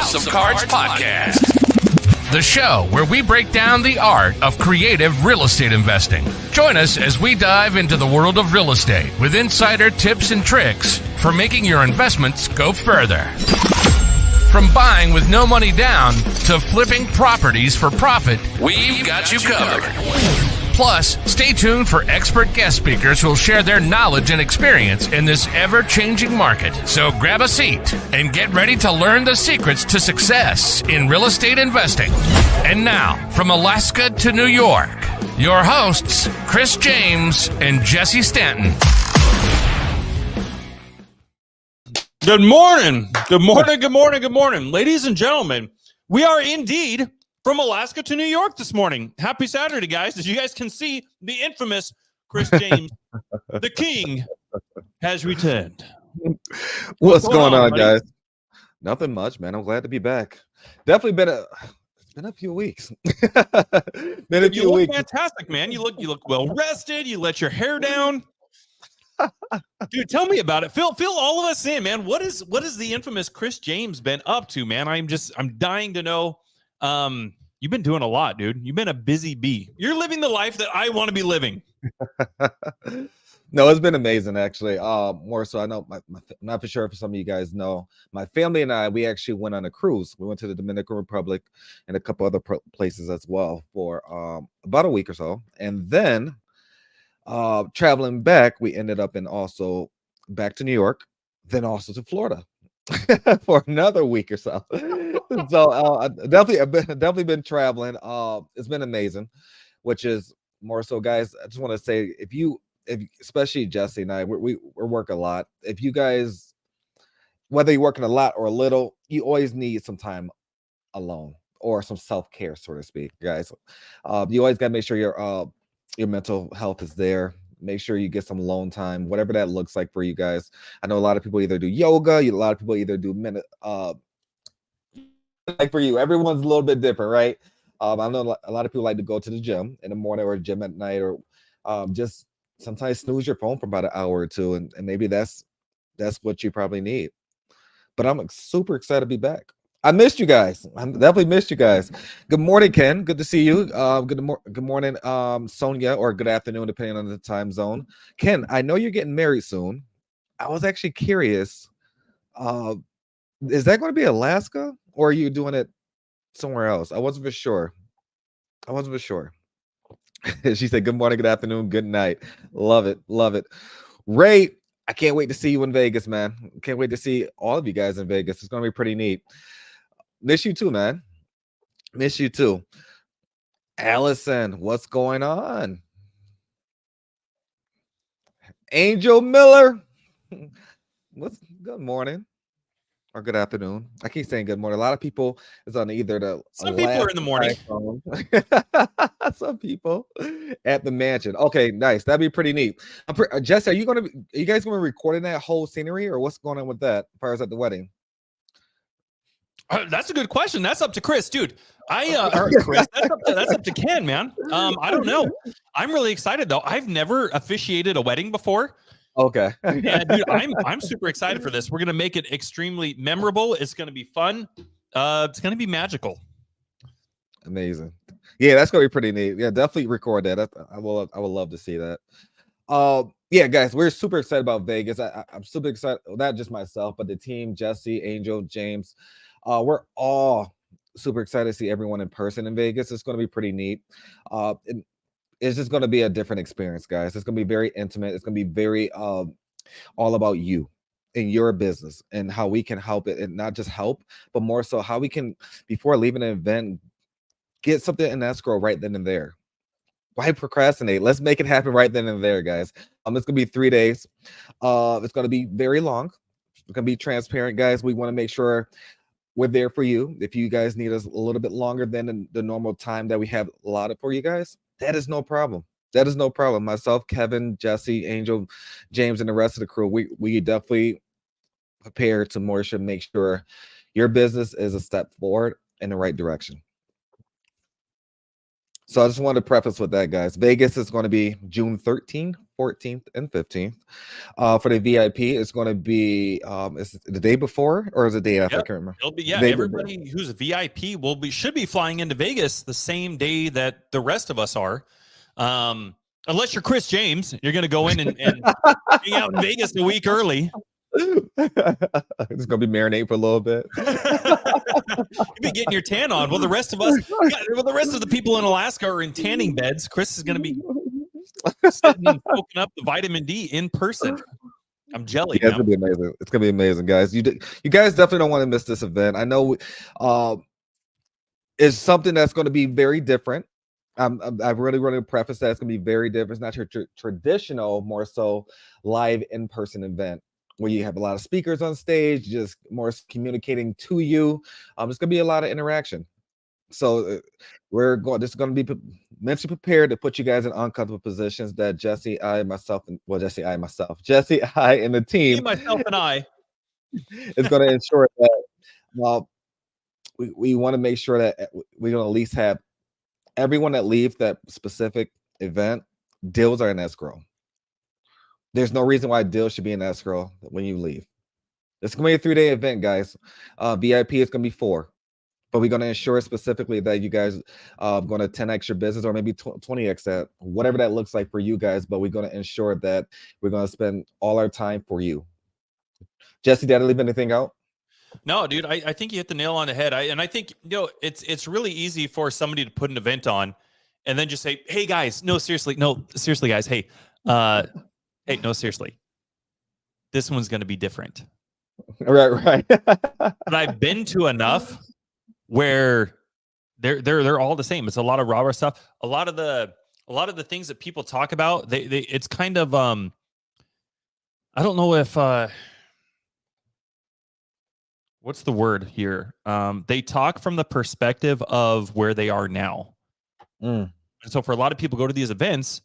House of Cards podcast, the show where we break down the art of creative real estate investing. Join us as we dive into the world of real estate with insider tips and tricks for making your investments go further. From buying with no money down to flipping properties for profit, we've got you covered. Plus, stay tuned for expert guest speakers who will share their knowledge and experience in this ever-changing market. So grab a seat and get ready to learn the secrets to success in real estate investing. And now, from Alaska to New York, your hosts, Chris James and Jesse Stanton. Good morning. Good morning. Good morning. Good morning. Ladies and gentlemen, we are indeed from Alaska to New York this morning. Happy Saturday, guys. As you guys can see, the infamous Chris James, the king, has returned. What's going on, guys? Nothing much, man. I'm glad to be back. Definitely it's been a few weeks. You look fantastic, man. You look well rested. You let your hair down. Dude, tell me about it. Fill all of us in, man. What is the infamous Chris James been up to, man? I'm dying to know. You've been doing a lot, dude. You've been a busy bee. You're living the life that I want to be living. No, it's been amazing, actually. More so, I know, not for sure if some of you guys know, my family and I, we actually went on a cruise. We went to the Dominican Republic and a couple other places as well for about a week or so. And then traveling back, we ended up also back to New York, then also to Florida for another week or so. So I've definitely been traveling. It's been amazing, which is more so, guys. I just want to say, if especially Jesse and I, we work a lot. If you guys, whether you're working a lot or a little, you always need some time alone or some self-care, so to speak, guys. You always got to make sure your mental health is there. Make sure you get some alone time, whatever that looks like for you guys. I know a lot of people either do yoga, a lot of people either do like for you, everyone's a little bit different, right? I know a lot of people like to go to the gym in the morning or gym at night, or just sometimes snooze your phone for about an hour or two, and maybe that's what you probably need. But I'm super excited to be back. I missed you guys. I definitely missed you guys. Good morning, Ken. Good to see you. Good morning, Sonia, or good afternoon, depending on the time zone. Ken, I know you're getting married soon. I was actually curious. Is that going to be Alaska, or are you doing it somewhere else? I wasn't for sure. She said, good morning, good afternoon, good night. Love it. Ray, I can't wait to see you in Vegas, man. Can't wait to see all of you guys in Vegas. It's going to be pretty neat. Miss you too, man. Miss you too. Allison, what's going on? Angel Miller, good morning or good afternoon. I keep saying good morning. A lot of people is on either the some people are in the morning. Some people at the mansion. Okay, nice. That'd be pretty neat. Jesse, are you guys gonna be recording that whole scenery, or what's going on with that as far as at the wedding? That's a good question. That's up to Chris, dude. Chris, that's up to Ken, man. I don't know. I'm really excited though. I've never officiated a wedding before. Okay. Yeah, dude, I'm super excited for this. We're gonna make it extremely memorable. It's gonna be fun. It's gonna be magical. Amazing. Yeah, that's gonna be pretty neat. Yeah, definitely record that. I would love to see that. Yeah, guys, we're super excited about Vegas. I'm super excited, not just myself, but the team, Jesse, Angel, James. We're all super excited to see everyone in person in Vegas. It's going to be pretty neat. It's just going to be a different experience, guys. It's going to be very intimate. It's going to be very all about you and your business and how we can help it, and not just help, but more so how we can, before leaving an event, get something in escrow right then and there. Why procrastinate? Let's make it happen right then and there, guys. It's gonna be 3 days. It's gonna be very long. It's gonna be transparent, guys. We want to make sure we're there for you. If you guys need us a little bit longer than the normal time that we have allotted for you guys, that is no problem. Myself, Kevin, Jesse, Angel, James, and the rest of the crew, we definitely prepare to make sure your business is a step forward in the right direction. So I just wanted to preface with that, guys. Vegas is going to be June 13th, 14th, and 15th. For the VIP, it's going to be is it the day before or is it the day after? Yep. I can't remember. It'll be, everybody who's a VIP should be flying into Vegas the same day that the rest of us are. Unless you're Chris James, you're going to go in and hang out in Vegas a week early. It's gonna be marinate for a little bit. You've been getting your tan on. Well, the rest of us, the rest of the people in Alaska are in tanning beds. Chris is going to be sitting and soaking up the vitamin D in person. I'm jelly. Yeah, it's gonna be amazing. It's gonna be amazing, guys. You guys definitely don't want to miss this event. I know it's something that's going to be very different. I really preface that it's gonna be very different. It's not your traditional, more so live in-person event where you have a lot of speakers on stage, just more communicating to you. There's gonna be a lot of interaction. So this is gonna be mentally prepared to put you guys in uncomfortable positions that Jesse, I, and the team, Me, myself, and I, is gonna ensure that we want to make sure that we're gonna at least have everyone that leaves that specific event, deals are in escrow. There's no reason why deals should be in escrow when you leave. It's gonna be a 3-day event, guys. VIP is gonna be 4, but we're gonna ensure specifically that you guys gonna 10x your business or maybe 20x that, whatever that looks like for you guys. But we're gonna ensure that we're gonna spend all our time for you. Jesse, did I leave anything out? No, dude, I think you hit the nail on the head. I think it's really easy for somebody to put an event on and then just say, hey guys, seriously guys, hey, no, seriously, this one's going to be different. Right. But I've been to enough where they're all the same. It's a lot of rah-rah stuff. A lot of the things that people talk about, it's kind of I don't know if what's the word here? They talk from the perspective of where they are now. And so for a lot of people go to these events,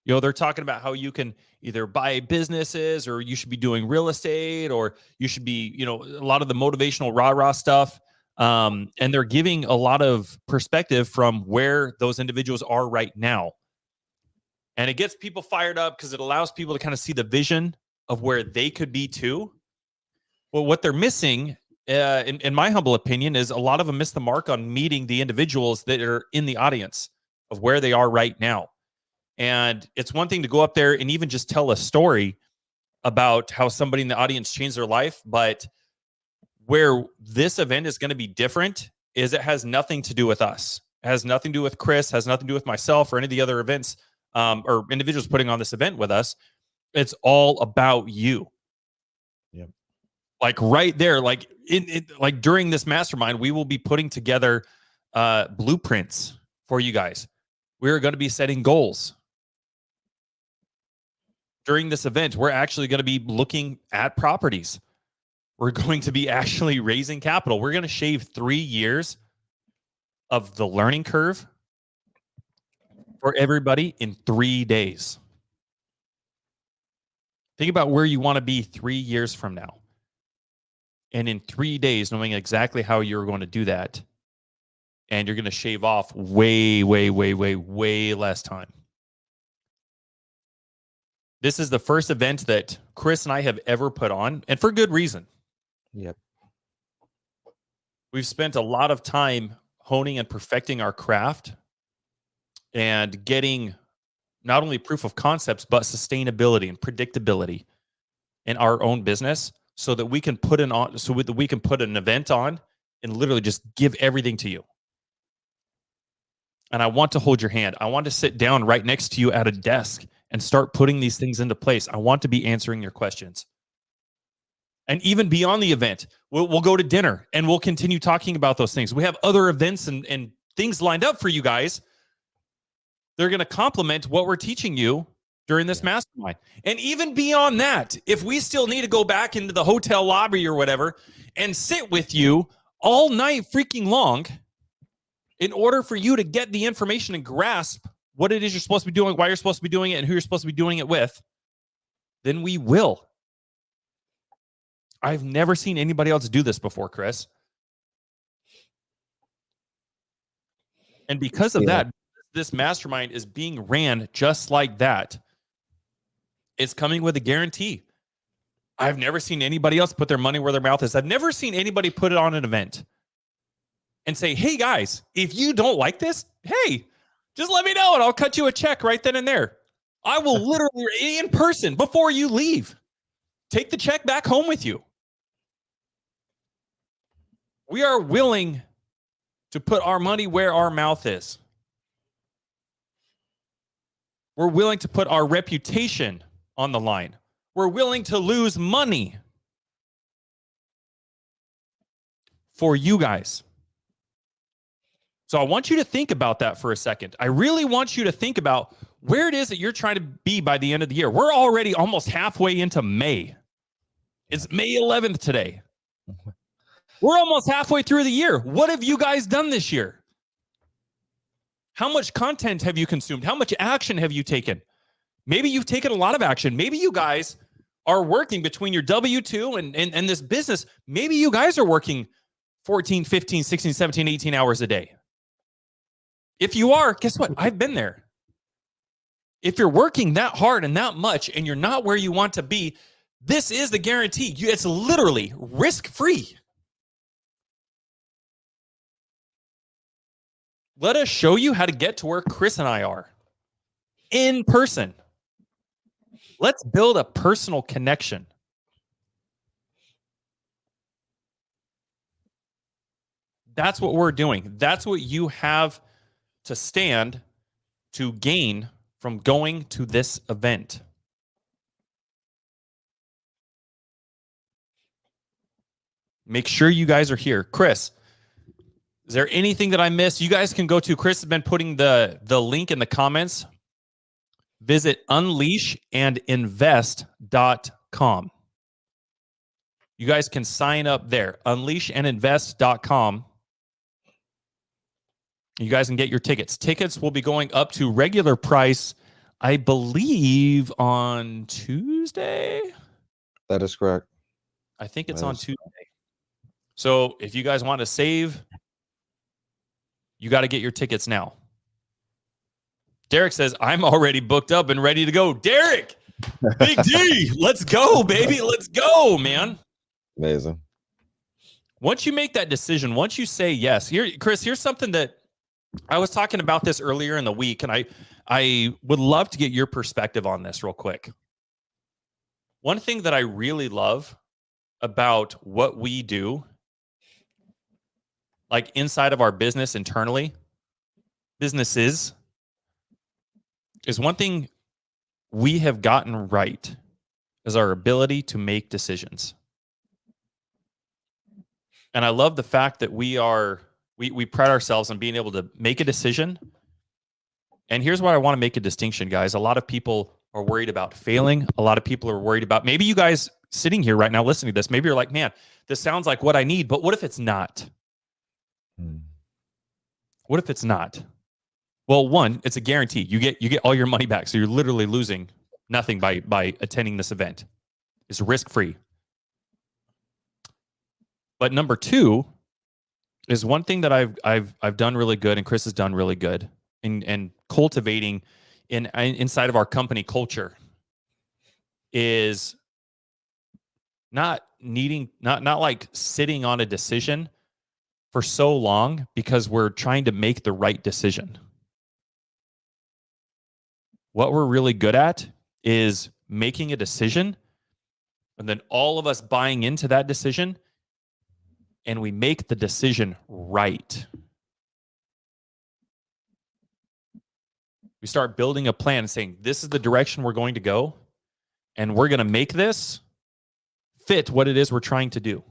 they're talking about how you can either buy businesses or you should be doing real estate or you should be, a lot of the motivational rah-rah stuff. And they're giving a lot of perspective from where those individuals are right now. And it gets people fired up because it allows people to kind of see the vision of where they could be too. Well, what they're missing, in my humble opinion, is a lot of them miss the mark on meeting the individuals that are in the audience of where they are right now. And it's one thing to go up there and even just tell a story about how somebody in the audience changed their life. But where this event is going to be different is it has nothing to do with us. It has nothing to do with Chris, has nothing to do with myself or any of the other events or individuals putting on this event with us. It's all about you. Yep. Like right there, like like during this mastermind, we will be putting together blueprints for you guys. We're going to be setting goals. During this event, we're actually going to be looking at properties. We're going to be actually raising capital. We're going to shave 3 years of the learning curve for everybody in 3 days. Think about where you want to be 3 years from now. And in 3 days, knowing exactly how you're going to do that, and you're going to shave off way less time. This is the first event that Chris and I have ever put on, and for good reason. Yep. We've spent a lot of time honing and perfecting our craft and getting not only proof of concepts, but sustainability and predictability in our own business so that we can put an event on and literally just give everything to you. And I want to hold your hand. I want to sit down right next to you at a desk and start putting these things into place. I want to be answering your questions. And even beyond the event, we'll go to dinner and we'll continue talking about those things. We have other events and things lined up for you guys. They're going to complement what we're teaching you during this mastermind. And even beyond that, if we still need to go back into the hotel lobby or whatever and sit with you all night freaking long in order for you to get the information and grasp what it is you're supposed to be doing, why you're supposed to be doing it, and who you're supposed to be doing it with, then we will. I've never seen anybody else do this before, Chris. And because of that, this mastermind is being ran just like that. It's coming with a guarantee. I've never seen anybody else put their money where their mouth is. I've never seen anybody put it on an event and say, hey, guys, if you don't like this, hey, just let me know and I'll cut you a check right then and there. I will literally, in person, before you leave, take the check back home with you. We are willing to put our money where our mouth is. We're willing to put our reputation on the line. We're willing to lose money for you guys. So I want you to think about that for a second. I really want you to think about where it is that you're trying to be by the end of the year. We're already almost halfway into May. It's May 11th today. We're almost halfway through the year. What have you guys done this year? How much content have you consumed? How much action have you taken? Maybe you've taken a lot of action. Maybe you guys are working between your W-2 and this business. Maybe you guys are working 14, 15, 16, 17, 18 hours a day. If you are, guess what? I've been there. If you're working that hard and that much and you're not where you want to be, this is the guarantee. It's literally risk-free. Let us show you how to get to where Chris and I are in person. Let's build a personal connection. That's what we're doing. That's what you have to stand to gain from going to this event. Make sure you guys are here. Chris, is there anything that I missed? You guys can go to, Chris has been putting the link in the comments. Visit unleashandinvest.com. You guys can sign up there. Unleashandinvest.com. You guys can get your tickets. Tickets will be going up to regular price, I believe, on Tuesday. That is correct. I think it's on Tuesday. So if you guys want to save, you got to get your tickets now. Derek says, I'm already booked up and ready to go. Derek, Big D, let's go, baby. Let's go, man. Amazing. Once you make that decision, once you say yes, here, Chris, here's something that I was talking about this earlier in the week, and I would love to get your perspective on this real quick. One thing that I really love about what we do, like inside of our business internally, businesses, is one thing we have gotten right is our ability to make decisions. And I love the fact that we pride ourselves on being able to make a decision. And here's why I want to make a distinction, guys. A lot of people are worried about failing. A lot of people are worried about, maybe you guys sitting here right now listening to this, maybe you're like, man, this sounds like what I need, but what if it's not? What if it's not? Well, one, it's a guarantee. You get all your money back. So you're literally losing nothing by attending this event. It's risk-free. But number two is one thing that I've done really good, and Chris has done really good in cultivating inside of our company culture is not like sitting on a decision for so long because we're trying to make the right decision. What we're really good at is making a decision and then all of us buying into that decision, and we make the decision right. We start building a plan and saying, this is the direction we're going to go, and we're going to make this fit what it is we're trying to do.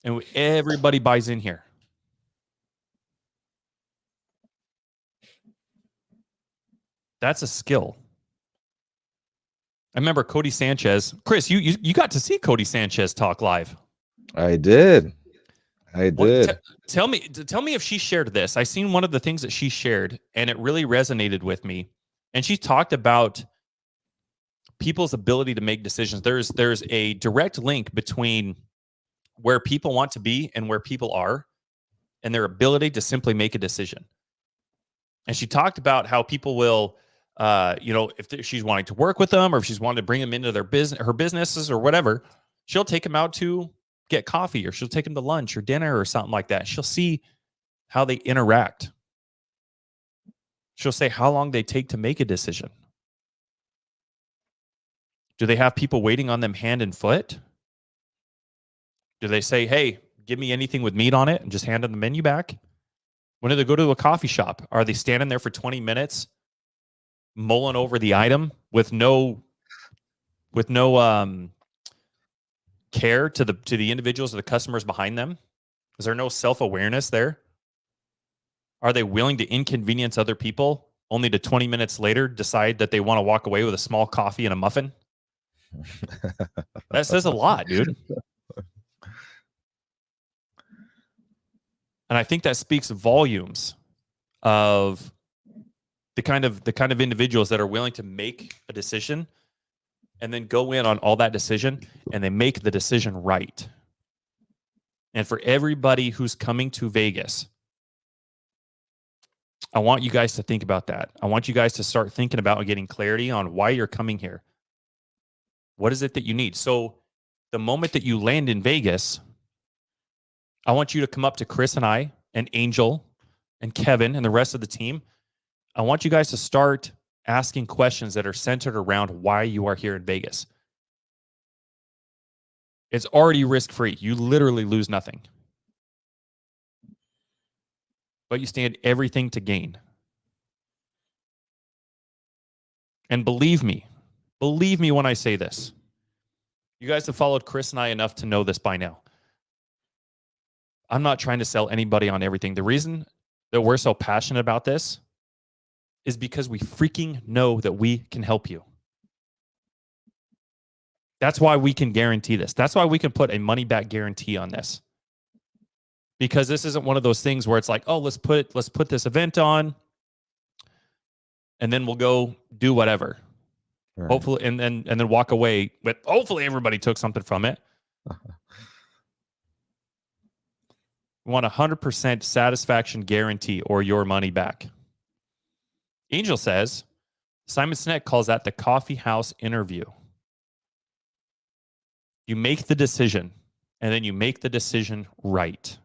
And everybody buys in here. That's a skill. I remember Cody Sanchez. Chris, you got to see Cody Sanchez talk live. I did. Tell me if she shared this. I seen one of the things that she shared, and it really resonated with me. And she talked about people's ability to make decisions. There's a direct link between where people want to be and where people are, and their ability to simply make a decision. And she talked about how people will if she's wanting to work with them or if she's wanting to bring them into her businesses or whatever, she'll take them out to get coffee, or she'll take them to lunch or dinner or something like that. She'll see how they interact. She'll say how long they take to make a decision. Do they have people waiting on them hand and foot? Do they say, hey, give me anything with meat on it and just hand them the menu back? When do they go to a coffee shop? Are they standing there for 20 minutes mulling over the item with no care to the individuals or the customers behind them? Is there no self-awareness there? Are they willing to inconvenience other people only to 20 minutes later decide that they want to walk away with a small coffee and a muffin? That says a lot, dude. And I think that speaks volumes of the kind of individuals that are willing to make a decision and then go in on all that decision and they make the decision right. And for everybody who's coming to Vegas, I want you guys to think about that. I want you guys to start thinking about getting clarity on why you're coming here. What is it that you need? So the moment that you land in Vegas, I want you to come up to Chris and I and Angel and Kevin and the rest of the team. I want you guys to start asking questions that are centered around why you are here in Vegas. It's already risk-free. You literally lose nothing. But you stand everything to gain. And believe me when I say this. You guys have followed Chris and I enough to know this by now. I'm not trying to sell anybody on everything. The reason that we're so passionate about this is because we freaking know that we can help you. That's why we can guarantee this. That's why we can put a money-back guarantee on this. Because this isn't one of those things where it's like, oh, let's put this event on, and then we'll go do whatever. Right. Hopefully, and then walk away. But hopefully, everybody took something from it. We want 100% satisfaction guarantee or your money back. Angel says, Simon Sinek calls that the coffee house interview. You make the decision, and then you make the decision right.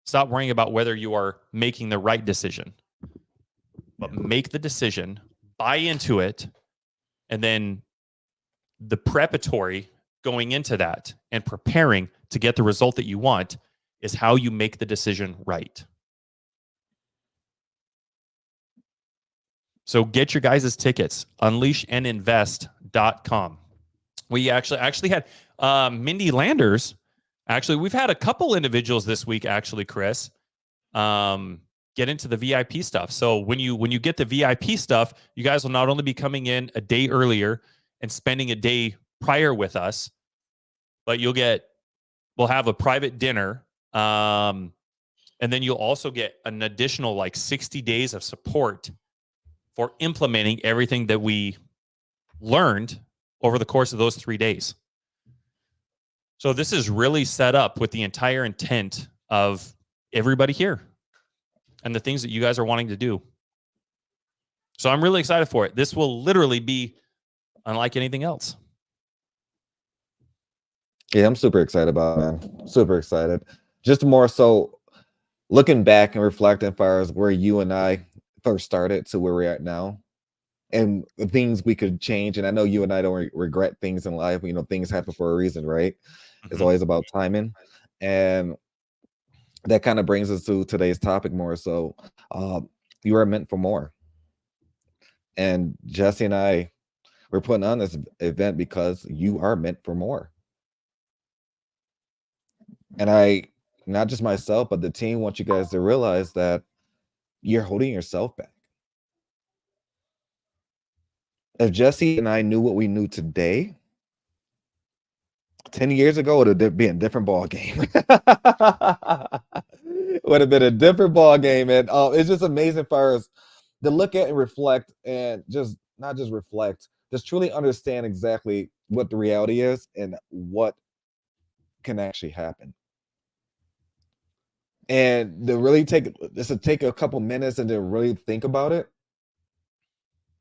Stop worrying about whether you are making the right decision, but make the decision, buy into it, and then the preparatory going into that and preparing to get the result that you want is how you make the decision right. So get your guys' tickets, unleashandinvest.com. We actually had Mindy Landers. Actually, we've had a couple individuals this week, actually, Chris, get into the VIP stuff. So when you get the VIP stuff, you guys will not only be coming in a day earlier and spending a day prior with us, but we'll have a private dinner. And then you'll also get an additional like 60 days of support for implementing everything that we learned over the course of those 3 days. So this is really set up with the entire intent of everybody here and the things that you guys are wanting to do. So I'm really excited for it. This will literally be unlike anything else. Yeah, I'm super excited about it, man. Super excited. Just more so looking back and reflecting as far as where you and I first started to where we're at now and the things we could change. And I know you and I don't regret things in life. You know, things happen for a reason, right? Mm-hmm. It's always about timing. And that kind of brings us to today's topic more. So you are meant for more. And Jesse and I, we're putting on this event because you are meant for more. And I, not just myself, but the team wants you guys to realize that you're holding yourself back. If Jesse and I knew what we knew today, 10 years ago, it would be a different ball game. It would have been a different ball game. And it's just amazing for us to look at and reflect and just not just reflect, just truly understand exactly what the reality is and what can actually happen. And to really take a couple minutes and to really think about it.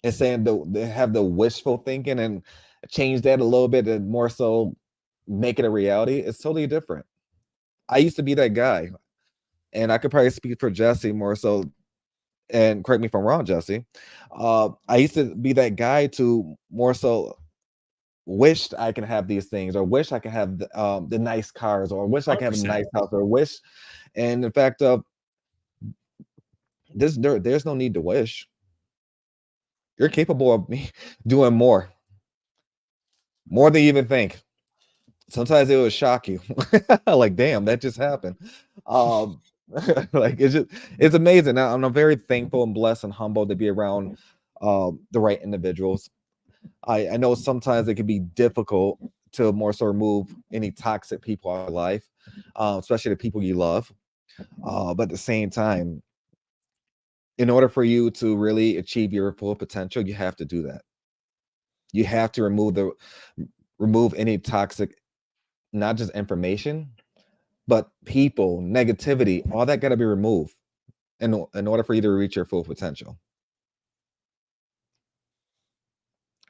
and saying they have the wishful thinking and change that a little bit and more so make it a reality, it's totally different. I used to be that guy, and I could probably speak for Jesse more so, and correct me if I'm wrong, Jesse. I used to be that guy to more so wished I can have these things, or wish I could have the nice cars, or wish I could have a 100%. nice house, or wish. And in fact, there's no need to wish. You're capable of doing more than you even think. Sometimes it will shock you, like, damn, that just happened. Like it's amazing. I'm very thankful and blessed and humbled to be around the right individuals. I know sometimes it can be difficult to more so remove any toxic people out of life, especially the people you love. But at the same time, in order for you to really achieve your full potential, you have to do that. You have to remove any toxic, not just information, but people, negativity, all that got to be removed in order for you to reach your full potential.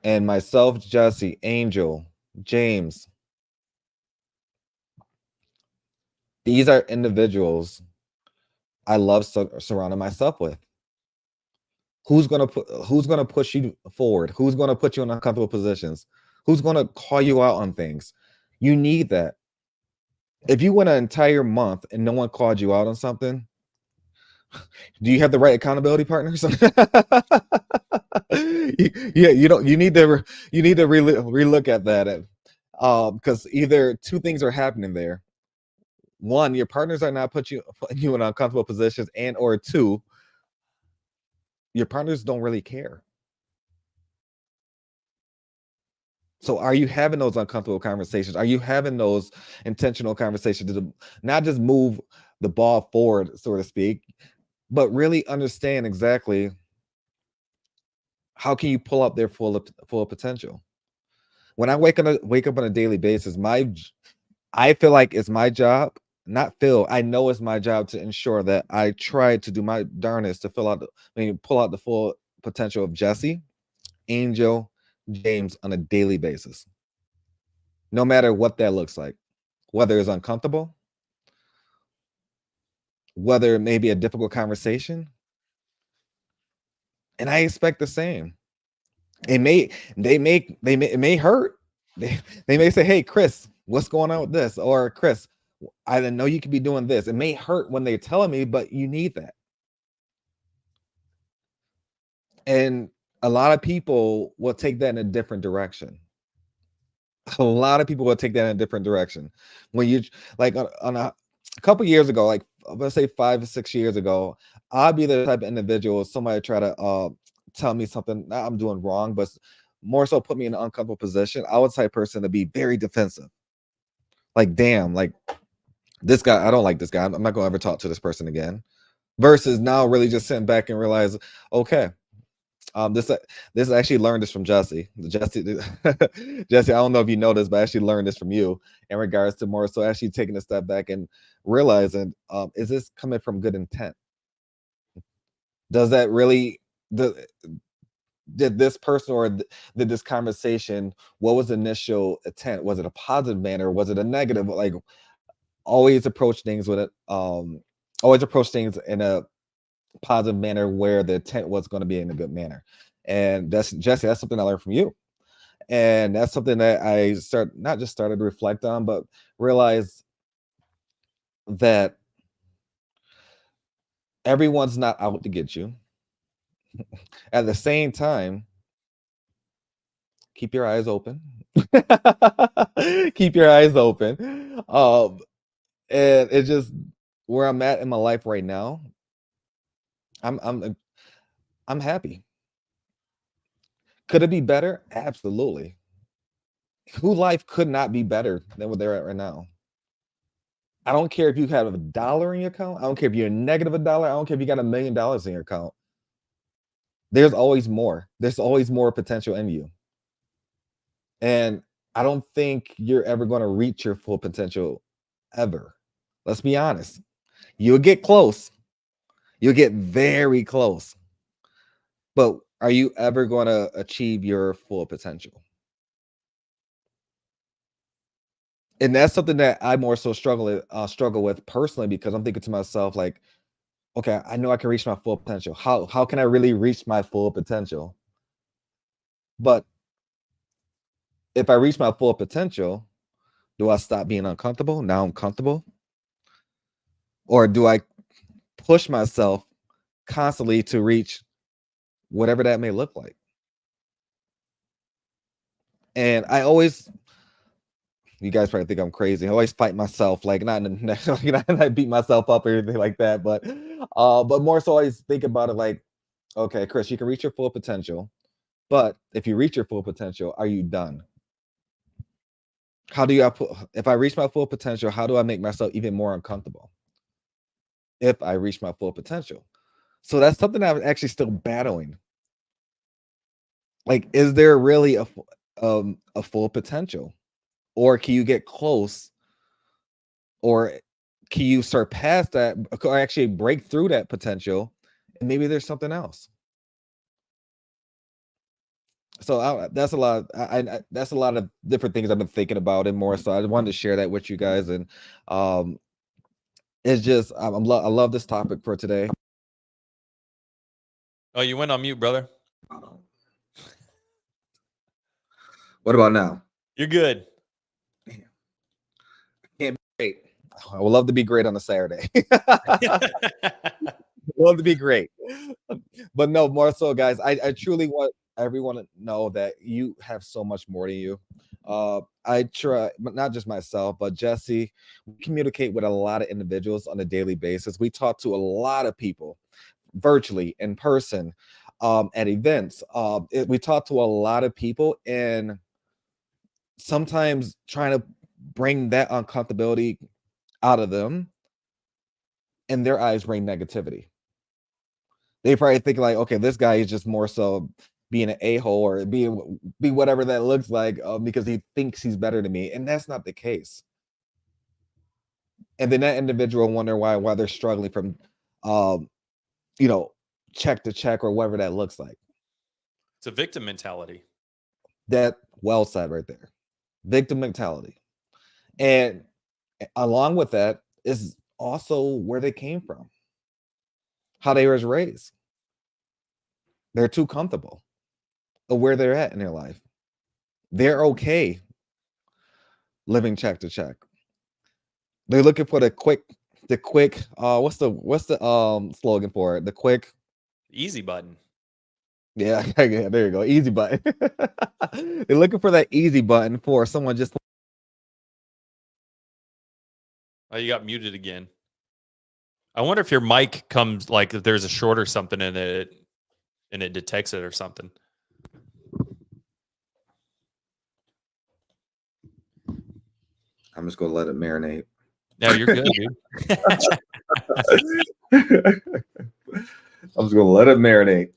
And myself, Jesse, Angel, James, these are individuals I love surrounding myself with. Who's gonna push you forward? Who's gonna put you in uncomfortable positions? Who's gonna call you out on things? You need that. If you went an entire month and no one called you out on something, do you have the right accountability partners? You need to relook at that, because either two things are happening there. One, your partners are not putting you in uncomfortable positions, and or two, your partners don't really care. So are you having those uncomfortable conversations? Are you having those intentional conversations to not just move the ball forward, so to speak, but really understand exactly how can you pull up their full potential? When I wake up on a daily basis, I feel like it's my job, not feel, I know it's my job to ensure that I try to do my darnest to pull out the full potential of Jesse, Angel, James on a daily basis. No matter what that looks like, whether it's uncomfortable, whether it may be a difficult conversation. And I expect the same. It may hurt. They may say, "Hey, Chris, what's going on with this?" Or, "Chris, I didn't know you could be doing this." It may hurt when they're telling me, but you need that. And a lot of people will take that in a different direction. A lot of people will take that in a different direction. When you like on a couple years ago, like let's say 5 or 6 years ago, I'd be the type of individual, somebody try to tell me something that I'm doing wrong, but more so put me in an uncomfortable position. I was the type of person to be very defensive. Like, damn, like this guy, I don't like this guy. I'm not gonna ever talk to this person again. Versus now really just sitting back and realize, okay, this actually learned this from Jesse. Jesse, I don't know if you know this, but I actually learned this from you in regards to more so actually taking a step back and realizing, is this coming from good intent? Does that really did this person or did this conversation, what was the initial intent? Was it a positive manner? Was it a negative? Like, always approach things with it. Always approach things in a positive manner where the intent was going to be in a good manner. And that's Jesse, that's something I learned from you. And that's something that I not just started to reflect on, but realize that everyone's not out to get you. At the same time, keep your eyes open. Keep your eyes open. And it's just where I'm at in my life right now. I'm happy. Could it be better? Absolutely. Whose life could not be better than what they're at right now? I don't care if you have $1 in your account. I don't care if you're negative $1. I don't care if you got $1 million in your account. There's always more. There's always more potential in you. And I don't think you're ever going to reach your full potential ever. Let's be honest. You'll get close. You'll get very close. But are you ever going to achieve your full potential? And that's something that I more so struggle with personally, because I'm thinking to myself, like, okay, I know I can reach my full potential. How can I really reach my full potential? But if I reach my full potential, do I stop being uncomfortable? Now I'm comfortable. Or do I push myself constantly to reach whatever that may look like? And I always, you guys probably think I'm crazy. I always fight myself, like not in the, I beat myself up or anything like that, but more so I always think about it like, okay, Chris, you can reach your full potential, but if you reach your full potential, are you done? How do you if I reach my full potential, how do I make myself even more uncomfortable if I reach my full potential? So that's something I'm actually still battling. Like, is there really a full potential, or can you get close, or can you surpass that, or actually break through that potential, and maybe there's something else? So that's a lot. That's a lot of different things I've been thinking about, and more. So I wanted to share that with you guys, and it's just I love this topic for today. Oh, you went on mute, brother. What about now? You're good. Can't be great. I would love to be great on a Saturday. Love to be great, but no, more so, guys. I truly want everyone to know that you have so much more to you. I try, but not just myself, but Jesse. We communicate with a lot of individuals on a daily basis. We talk to a lot of people virtually, in person, at events. We talk to a lot of people, and sometimes trying to bring that uncomfortability out of them, in their eyes, bring negativity. They probably think like, okay, this guy is just more so being an a-hole, or be whatever that looks like, because he thinks he's better than me, and that's not the case. And then that individual wonder why they're struggling from, check to check, or whatever that looks like. It's a victim mentality. That well said right there, victim mentality. And along with that is also where they came from, how they was raised. They're too comfortable of where they're at in their life. They're okay living check to check. They're looking for the quick, what's the slogan for it? The quick, easy button. Yeah, there you go. Easy button. They're looking for that easy button for someone just. Oh, you got muted again. I wonder if your mic comes, like, if there's a short or something in it, and it detects it or something. I'm just gonna let it marinate. No, you're good, dude. I'm just gonna let it marinate.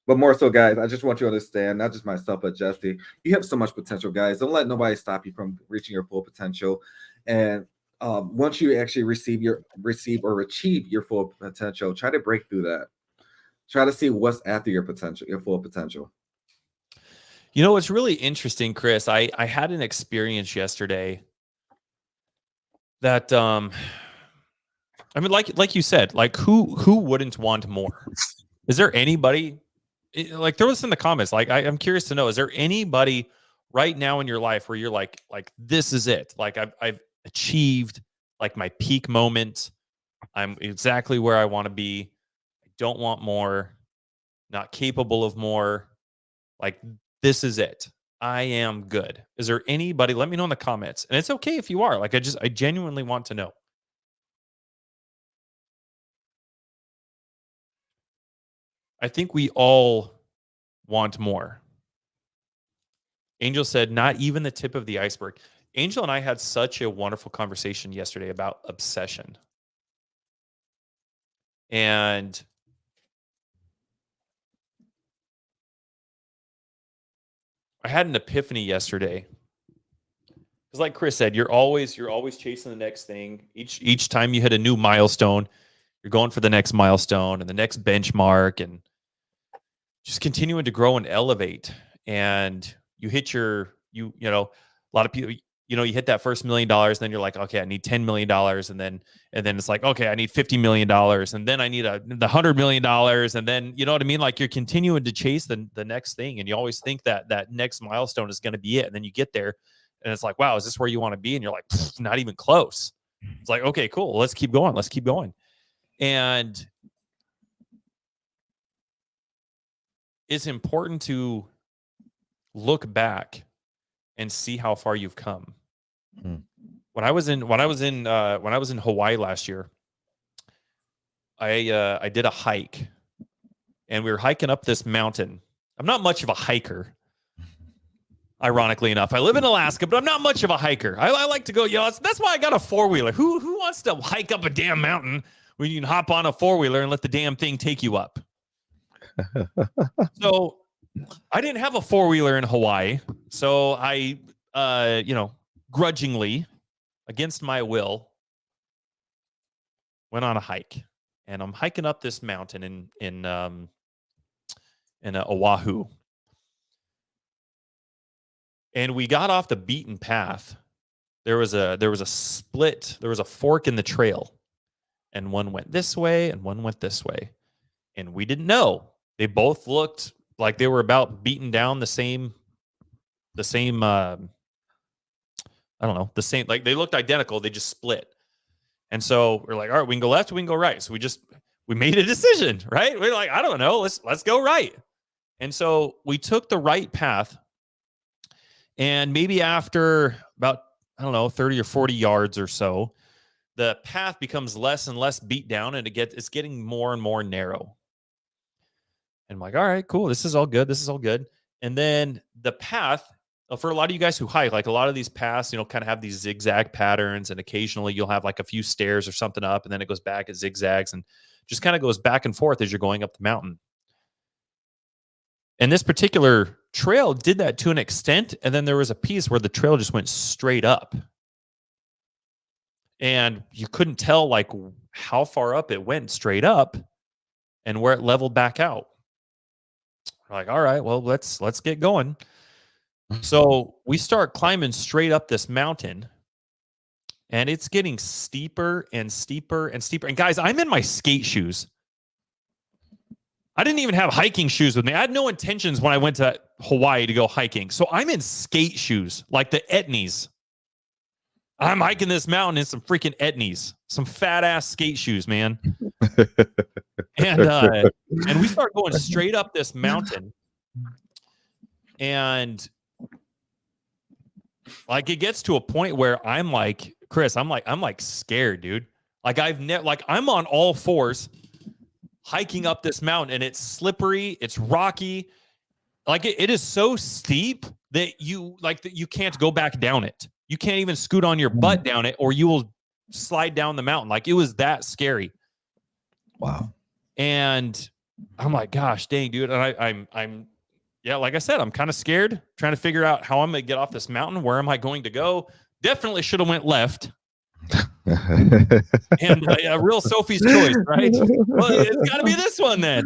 But more so, guys, I just want you to understand, not just myself, but Jesse, you have so much potential, guys. Don't let nobody stop you from reaching your full potential. And once you actually receive or achieve your full potential, try to break through that. Try to see what's after your potential, your full potential. You know, what's really interesting, Chris, I had an experience yesterday that, I mean, like you said, like who wouldn't want more? Is there anybody, like, throw this in the comments. Like, I'm curious to know, is there anybody right now in your life where you're like this is it? Like, I've achieved like my peak moment. I'm exactly where I want to be. I don't want more, not capable of more. Like, this is it. I am good. Is there anybody? Let me know in the comments. And it's okay if you are. Like, I genuinely want to know. I think we all want more. Angel said, not even the tip of the iceberg. Angel and I had such a wonderful conversation yesterday about obsession. And I had an epiphany yesterday. Because like Chris said, you're always chasing the next thing. Each time you hit a new milestone, you're going for the next milestone and the next benchmark. And just continuing to grow and elevate. And you hit your, you know, a lot of people, you know, you hit that first $1 million, and then you're like, okay, I need $10 million. And then it's like, okay, I need $50 million. And then I need the $100 million. And then, you know what I mean? Like, you're continuing to chase the next thing. And you always think that that next milestone is going to be it. And then you get there and it's like, wow, is this where you want to be? And you're like, not even close. It's like, okay, cool. Let's keep going. Let's keep going. And it's important to look back and see how far you've come. When I was in Hawaii last year, I did a hike, and we were hiking up this mountain. I'm not much of a hiker, ironically enough. I live in Alaska, but I'm not much of a hiker. I like to go, you know, that's why I got a 4-wheeler. Who wants to hike up a damn mountain when you can hop on a 4-wheeler and let the damn thing take you up? So I didn't have a 4-wheeler in Hawaii, so I, you know, grudgingly, against my will, went on a hike. And I'm hiking up this mountain in Oahu. And we got off the beaten path. There was a split. There was a fork in the trail, and one went this way and one went this way. And we didn't know. They both looked like they were about beaten down the same. I don't know, the same. Like, they looked identical. They just split. And so we're like, all right, we can go left, we can go right. So we made a decision, right? We're like, I don't know, let's go right. And so we took the right path. And maybe after about, I don't know, 30 or 40 yards or so, the path becomes less and less beat down, and it's getting more and more narrow. And I'm like, all right, cool. This is all good. This is all good. And then the path, for a lot of you guys who hike, like, a lot of these paths, you know, kind of have these zigzag patterns, and occasionally you'll have like a few stairs or something up, and then it goes back, it zigzags, and just kind of goes back and forth as you're going up the mountain. And this particular trail did that to an extent, and then there was a piece where the trail just went straight up. And you couldn't tell, like, how far up it went straight up and where it leveled back out. We're like, all right, well, let's get going. So we start climbing straight up this mountain, and it's getting steeper and steeper and steeper. And guys, I'm in my skate shoes. I didn't even have hiking shoes with me. I had no intentions when I went to Hawaii to go hiking. So I'm in skate shoes, like the Etnies. I'm hiking this mountain in some freaking Etnies, some fat ass skate shoes, man. And we start going straight up this mountain, and like, it gets to a point where I'm like, Chris, I'm like scared, dude. Like, I'm on all fours hiking up this mountain, and it's slippery, it's rocky. Like, it is so steep that you can't go back down it. You can't even scoot on your butt down it, or you will slide down the mountain. Like, it was that scary. Wow. And I'm like, gosh dang, dude. And I'm yeah, like I said, I'm kind of scared, trying to figure out how I'm going to get off this mountain. Where am I going to go? Definitely should have went left. And a real Sophie's choice, right? Well, it's got to be this one then.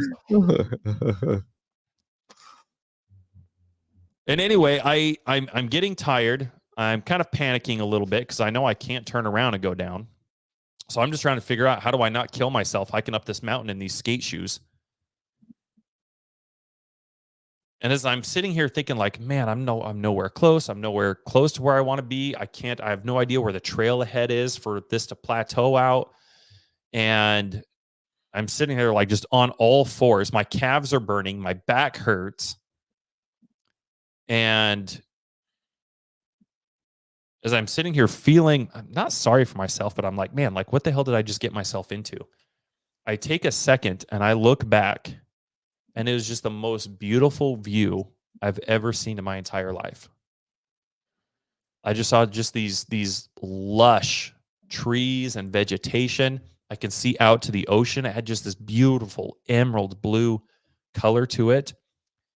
And anyway, I'm getting tired. I'm kind of panicking a little bit because I know I can't turn around and go down. So I'm just trying to figure out, how do I not kill myself hiking up this mountain in these skate shoes? And as I'm sitting here thinking, like, man, I'm nowhere close. I'm nowhere close to where I want to be. I have no idea where the trail ahead is for this to plateau out. And I'm sitting there, like, just on all fours. My calves are burning. My back hurts. And as I'm sitting here feeling, I'm not sorry for myself, but I'm like, man, like, what the hell did I just get myself into? I take a second and I look back, and it was just the most beautiful view I've ever seen in my entire life. I just saw just these lush trees and vegetation. I can see out to the ocean. It had just this beautiful emerald blue color to it.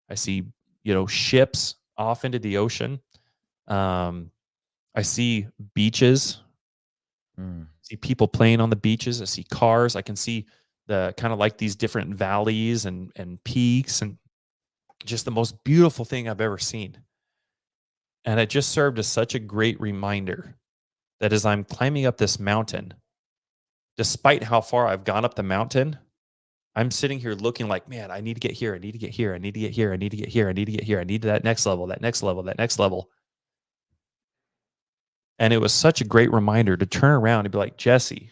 I see, ships off into the ocean. I see beaches. I see people playing on the beaches. I see cars. I can see the kind of like these different valleys and peaks. And Just the most beautiful thing I've ever seen. And it just served as such a great reminder that as I'm climbing up this mountain, despite how far I've gone up the mountain, I'm sitting here looking like, man, I need to get here. I need to get here. I need to get here. I need to get here. I need to get here. I need that next level, that next level, that next level. And it was such a great reminder to turn around and be like, Jesse,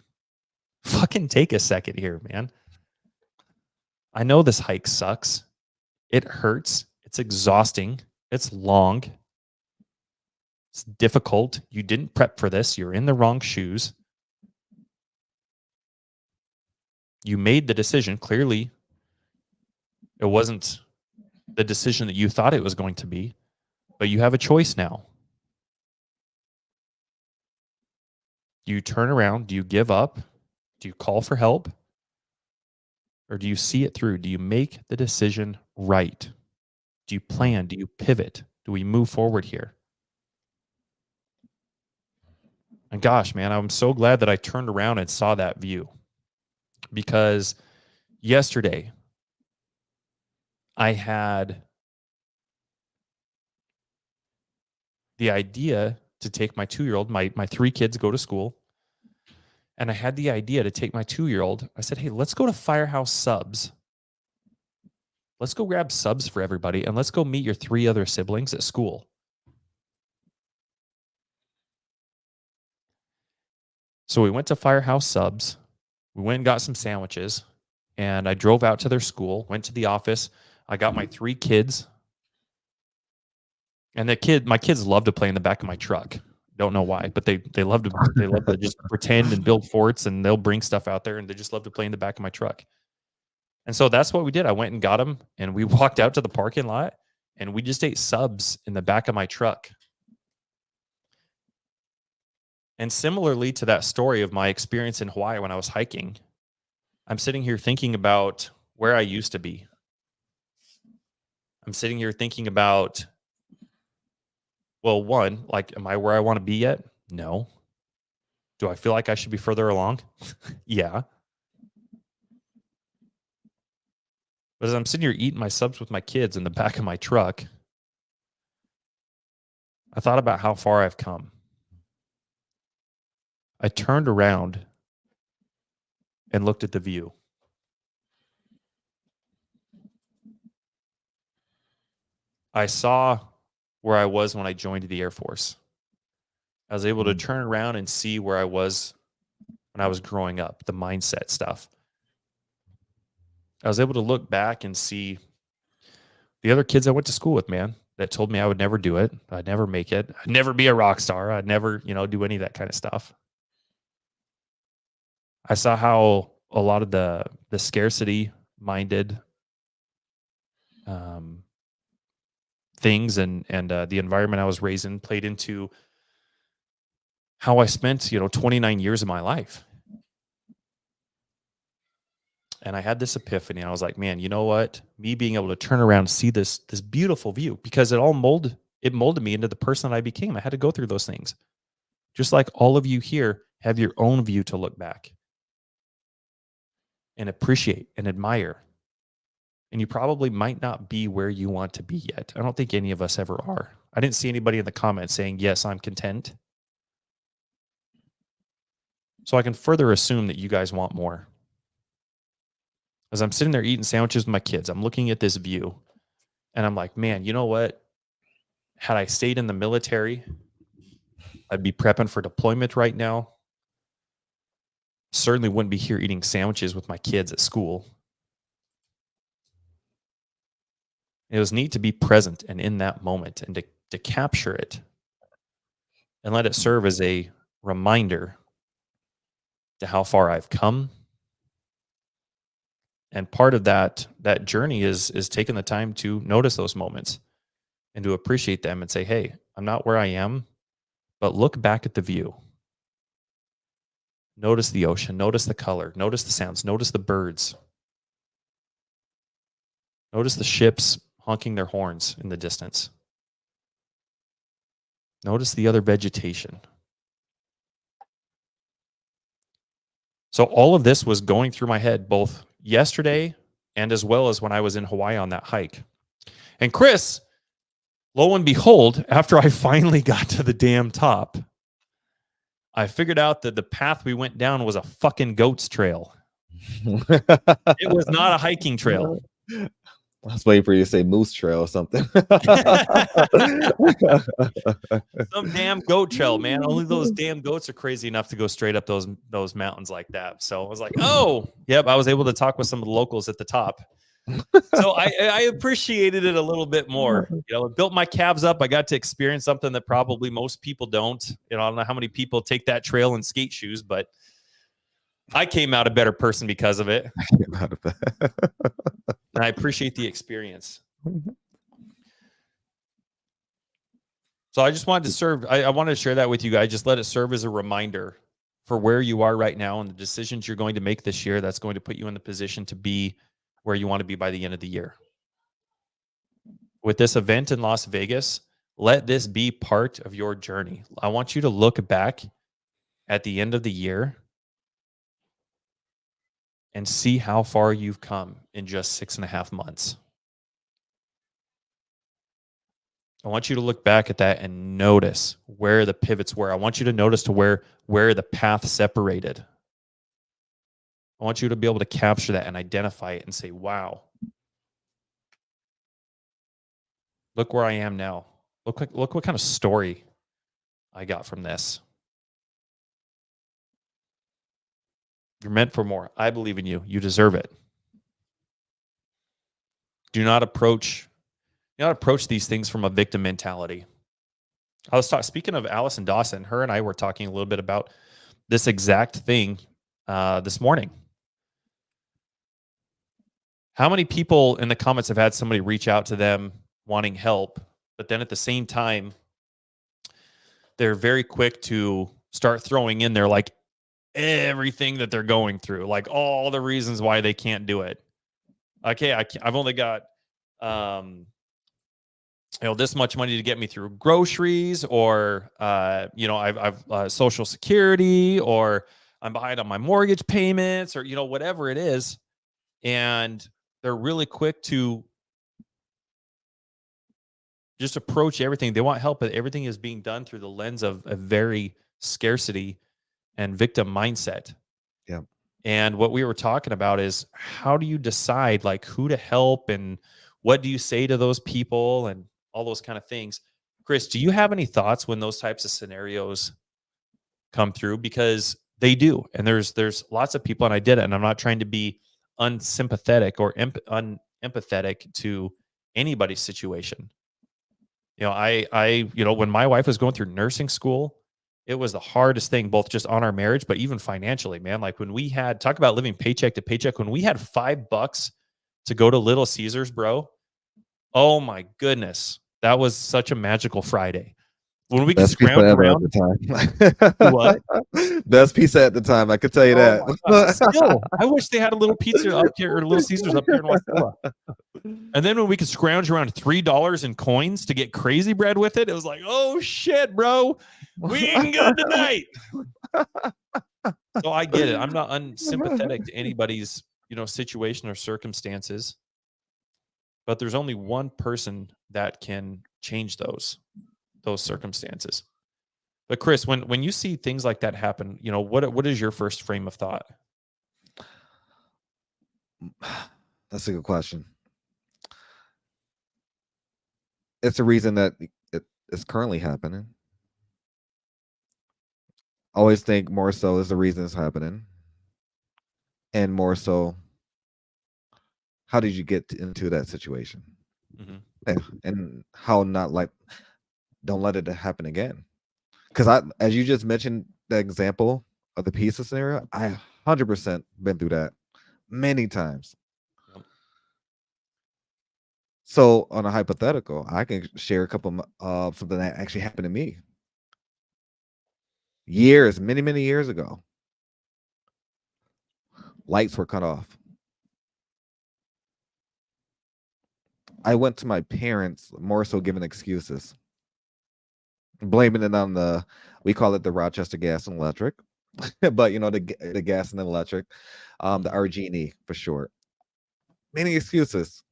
fucking take a second here, man. I know this hike sucks. It hurts. It's exhausting. It's long. It's difficult. You didn't prep for this. You're in the wrong shoes. You made the decision. Clearly, it wasn't the decision that you thought it was going to be, but you have a choice now. Do you turn around? Do you give up? Do you call for help? Or do you see it through? Do you make the decision right? Do you plan? Do you pivot? Do we move forward here? And gosh, man, I'm so glad that I turned around and saw that view. Because yesterday, I had the idea to take my 2-year-old, my 3 kids go to school. And I had the idea to take my 2-year-old. I said, hey, let's go to Firehouse Subs. Let's go grab subs for everybody. And let's go meet your 3 other siblings at school. So we went to Firehouse Subs. We went and got some sandwiches. And I drove out to their school, went to the office. I got my 3 kids. And my kids love to play in the back of my truck. Don't know why, but they love to just pretend and build forts, and they'll bring stuff out there, and they just love to play in the back of my truck. And so that's what we did. I went and got them, and we walked out to the parking lot, and we just ate subs in the back of my truck. And similarly to that story of my experience in Hawaii when I was hiking, I'm sitting here thinking about where I used to be. I'm sitting here thinking about, well, one, like, am I where I want to be yet? No. Do I feel like I should be further along? Yeah. But as I'm sitting here eating my subs with my kids in the back of my truck, I thought about how far I've come. I turned around and looked at the view. I saw where I was when I joined the Air Force. I was able to turn around and see where I was when I was growing up, the mindset stuff. I was able to look back and see the other kids I went to school with, man, that told me I would never do it. I'd never make it. I'd never be a rock star. I'd never, do any of that kind of stuff. I saw how a lot of the scarcity minded things and the environment I was raised in played into how I spent, 29 years of my life. And I had this epiphany. I was like, man, you know what? Me being able to turn around and see this beautiful view, because it molded me into the person that I became. I had to go through those things. Just like all of you here have your own view to look back and appreciate and admire. And you probably might not be where you want to be yet. I don't think any of us ever are. I didn't see anybody in the comments saying, yes, I'm content. So I can further assume that you guys want more. As I'm sitting there eating sandwiches with my kids, I'm looking at this view and I'm like, man, you know what? Had I stayed in the military, I'd be prepping for deployment right now. Certainly wouldn't be here eating sandwiches with my kids at school. It was neat to be present and in that moment and to capture it and let it serve as a reminder to how far I've come. And part of that journey is taking the time to notice those moments and to appreciate them and say, hey, I'm not where I am, but look back at the view. Notice the ocean, notice the color, notice the sounds, notice the birds. Notice the ships honking their horns in the distance. Notice the other vegetation. So all of this was going through my head both yesterday and as well as when I was in Hawaii on that hike. And Chris, lo and behold, after I finally got to the damn top, I figured out that the path we went down was a fucking goat's trail. It was not a hiking trail. I was waiting for you to say moose trail or something. Some damn goat trail, man. Only those damn goats are crazy enough to go straight up those mountains like that. So I was like, oh, yep. I was able to talk with some of the locals at the top. So I appreciated it a little bit more. You know, it built my calves up. I got to experience something that probably most people don't. You know, I don't know how many people take that trail in skate shoes, but I came out a better person because of it. And I appreciate the experience. So I just wanted to serve. I wanted to share that with you guys. Just let it serve as a reminder for where you are right now and the decisions you're going to make this year. That's going to put you in the position to be where you want to be by the end of the year. With this event in Las Vegas, let this be part of your journey. I want you to look back at the end of the year and see how far you've come in just 6.5 months. I want you to look back at that and notice where the pivots were. I want you to notice to where the path separated. I want you to be able to capture that and identify it and say, wow, look where I am now. Look what kind of story I got from this. You're meant for more. I believe in you. You deserve it. Do not approach these things from a victim mentality. I was speaking of Allison Dawson. Her and I were talking a little bit about this exact thing this morning. How many people in the comments have had somebody reach out to them wanting help, but then at the same time, they're very quick to start throwing in there like everything that they're going through, like all the reasons why they can't do it. Okay, I've only got this much money to get me through groceries, or I've Social Security, or I'm behind on my mortgage payments, or whatever it is, and they're really quick to just approach everything. They want help, but everything is being done through the lens of a very scarcity and victim mindset. Yeah. And what we were talking about is, how do you decide like who to help and what do you say to those people and all those kind of things? Chris, do you have any thoughts when those types of scenarios come through? Because they do. And there's lots of people, and I did it, and I'm not trying to be unsympathetic or unempathetic to anybody's situation. I when my wife was going through nursing school, it was the hardest thing, both just on our marriage, but even financially, man. Like when we had, talk about living paycheck to paycheck, when we had $5 to go to Little Caesars, bro. Oh my goodness. That was such a magical Friday. When we could scrounge around at the time. What? Best pizza at the time, I could tell you that. God, still, I wish they had a little pizza up here, or Little Caesars up here in Wasilla. And then when we could scrounge around $3 in coins to get crazy bread with it, it was like, oh shit, bro, we ain't good tonight. So I get it. I'm not unsympathetic to anybody's situation or circumstances, but there's only one person that can change those circumstances. But Chris, when you see things like that happen, what is your first frame of thought? That's a good question. It's a reason that it is currently happening. Always think more so is the reason it's happening, and more so, how did you get into that situation? Mm-hmm. And how not like, don't let it happen again. Because as you just mentioned, the example of the pizza scenario, I 100% been through that many times. Yep. So on a hypothetical, I can share a couple of something that actually happened to me many years ago. Lights were cut off. I went to my parents, more so giving excuses, blaming it on we call it the Rochester Gas and Electric, but the gas and electric, the RG&E for short. Many excuses.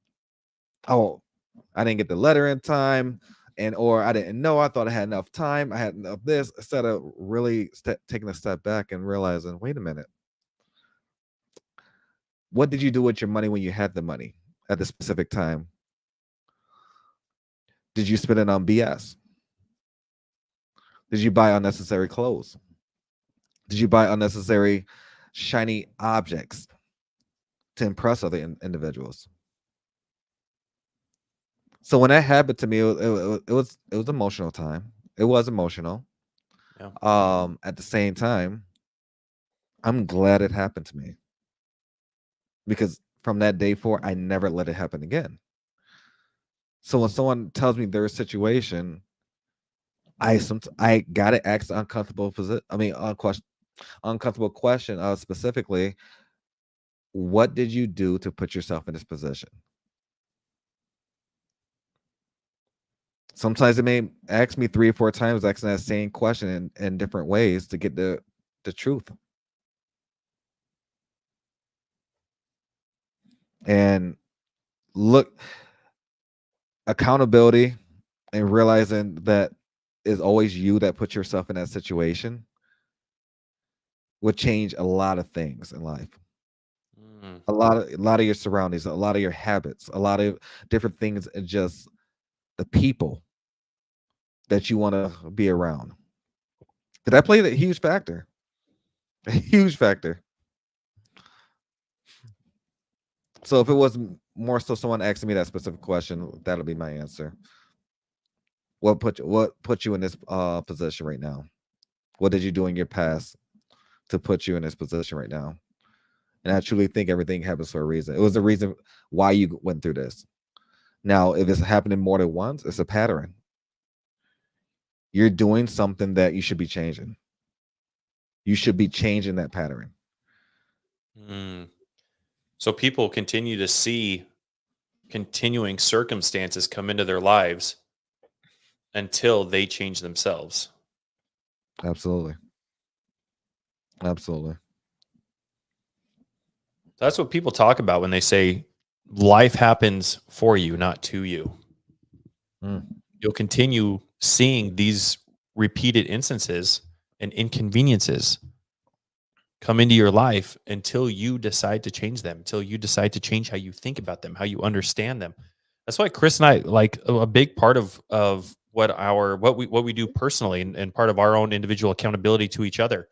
Oh, I didn't get the letter in time, or I didn't know. I thought I had enough time. I had enough this, instead of really taking a step back and realizing, wait a minute, what did you do with your money when you had the money at the specific time? Did you spend it on BS? Did you buy unnecessary clothes? Did you buy unnecessary shiny objects to impress other individuals? So when that happened to me, it was emotional time. It was emotional. Yeah. At the same time, I'm glad it happened to me, because from that day forward, I never let it happen again. So when someone tells me their situation, I gotta ask the uncomfortable uncomfortable question. Specifically, what did you do to put yourself in this position? Sometimes it may ask me 3 or 4 times, asking that same question in different ways to get the truth. And look, accountability and realizing that is always you that put yourself in that situation would change a lot of things in life. A lot of your surroundings, a lot of your habits, a lot of different things, and just the people that you want to be around. Did that play a huge factor? A huge factor. So if it was more so someone asking me that specific question, that'll be my answer. What put you in this position right now? What did you do in your past to put you in this position right now? And I truly think everything happens for a reason. It was the reason why you went through this. Now, if it's happening more than once, it's a pattern. You're doing something that you should be changing. You should be changing that pattern. So people continue to see continuing circumstances come into their lives until they change themselves. Absolutely. Absolutely. That's what people talk about when they say life happens for you, not to you. You'll continue seeing these repeated instances and inconveniences come into your life until you decide to change them, until you decide to change how you think about them, how you understand them. That's why Chris and I, like, a big part of what we do personally, and part of our own individual accountability to each other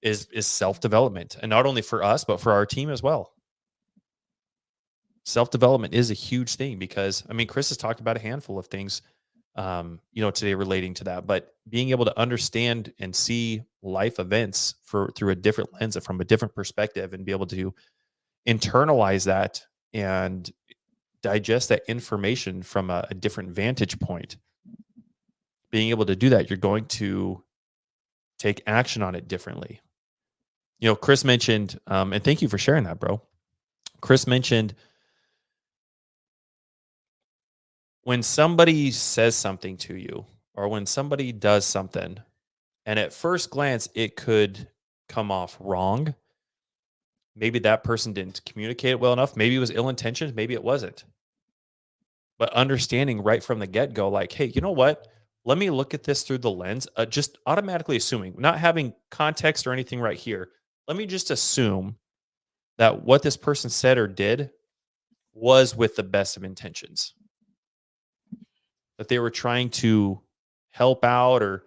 is self-development. And not only for us, but for our team as well. Self-development is a huge thing, because I mean, Chris has talked about a handful of things today relating to that, but being able to understand and see life events through a different lens and from a different perspective, and be able to internalize that and digest that information from a different vantage point. Being able to do that, you're going to take action on it differently. Chris mentioned, and thank you for sharing that, bro. Chris mentioned, when somebody says something to you, or when somebody does something, and at first glance it could come off wrong, maybe that person didn't communicate it well enough, maybe it was ill-intentioned, maybe it wasn't. But understanding right from the get-go, like, hey, you know what? Let me look at this through the lens, just automatically assuming, not having context or anything right here. Let me just assume that what this person said or did was with the best of intentions. That they were trying to help out, or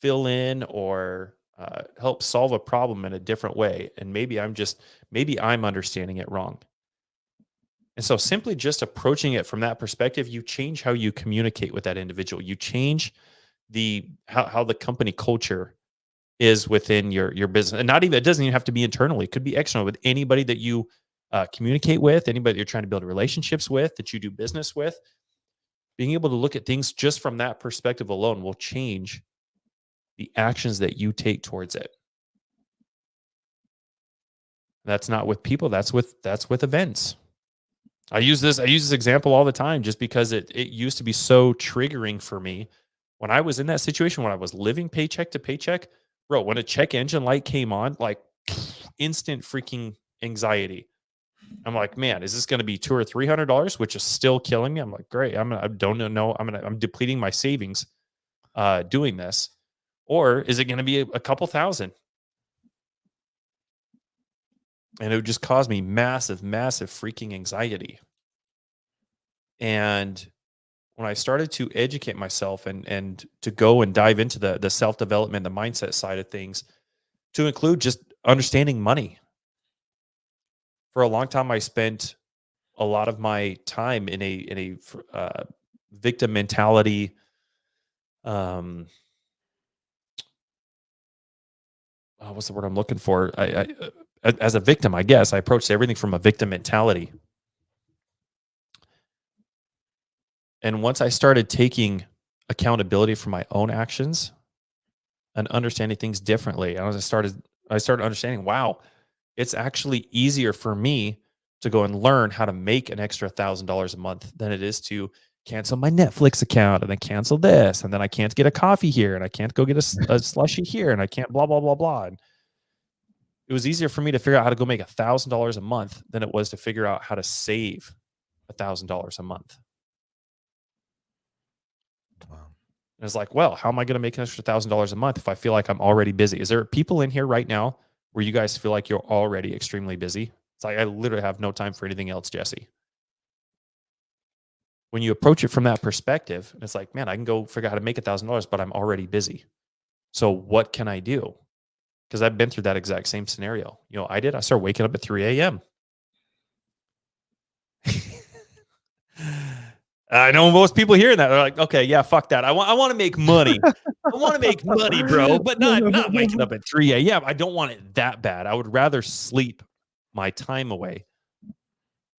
fill in, or help solve a problem in a different way. And maybe I'm understanding it wrong. And so simply just approaching it from that perspective, you change how you communicate with that individual. You change how the company culture is within your business. And it doesn't even have to be internally. It could be external, with anybody that you communicate with, anybody you're trying to build relationships with, that you do business with. Being able to look at things just from that perspective alone will change the actions that you take towards it. That's not with people, that's with events. I use this example all the time, just because it used to be so triggering for me when I was in that situation, when I was living paycheck to paycheck. Bro, when a check engine light came on, like, instant freaking anxiety. I'm like, man, is this going to be $200 or $300, which is still killing me? I'm like, great. I'm depleting my savings doing this. Or is it going to be a couple thousand? And it would just cause me massive freaking anxiety. And when I started to educate myself and to go and dive into the self-development, the mindset side of things, to include just understanding money. For a long time, I spent a lot of my time in a victim mentality. What's the word I'm looking for? I as a victim, I guess I approached everything from a victim mentality. And once I started taking accountability for my own actions and understanding things differently, I started understanding, wow, it's actually easier for me to go and learn how to make an extra $1,000 a month than it is to cancel my Netflix account and then cancel this. And then I can't get a coffee here and I can't go get a slushie here and I can't blah, blah, blah, blah. And it was easier for me to figure out how to go make $1,000 a month than it was to figure out how to save $1,000 a month. Wow. And it's like, well, how am I going to make an extra $1,000 a month if I feel like I'm already busy? Is there people in here right now where you guys feel like you're already extremely busy? It's like, I literally have no time for anything else, Jesse. When you approach it from that perspective, it's like, man, I can go figure out how to make $1,000, but I'm already busy. So what can I do? Because I've been through that exact same scenario. You know, I started waking up at 3 a.m. I know most people hearing that, they're like, okay, yeah, fuck that. I want to make money. I want to make money, bro, but not waking up at 3 a.m. I don't want it that bad. I would rather sleep my time away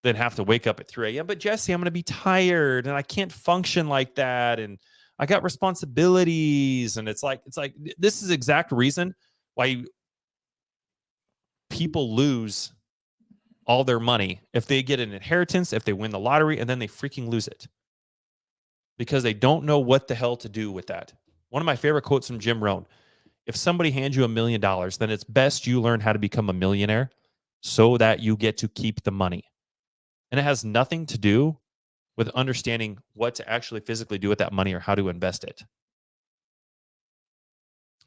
than have to wake up at 3 a.m. But Jesse, I'm going to be tired and I can't function like that. And I got responsibilities. And it's like, this is the exact reason why people lose all their money if they get an inheritance, if they win the lottery, and then they freaking lose it because they don't know what the hell to do with that. One of my favorite quotes from Jim Rohn: if somebody hands you $1 million, then it's best you learn how to become a millionaire so that you get to keep the money. And it has nothing to do with understanding what to actually physically do with that money or how to invest it.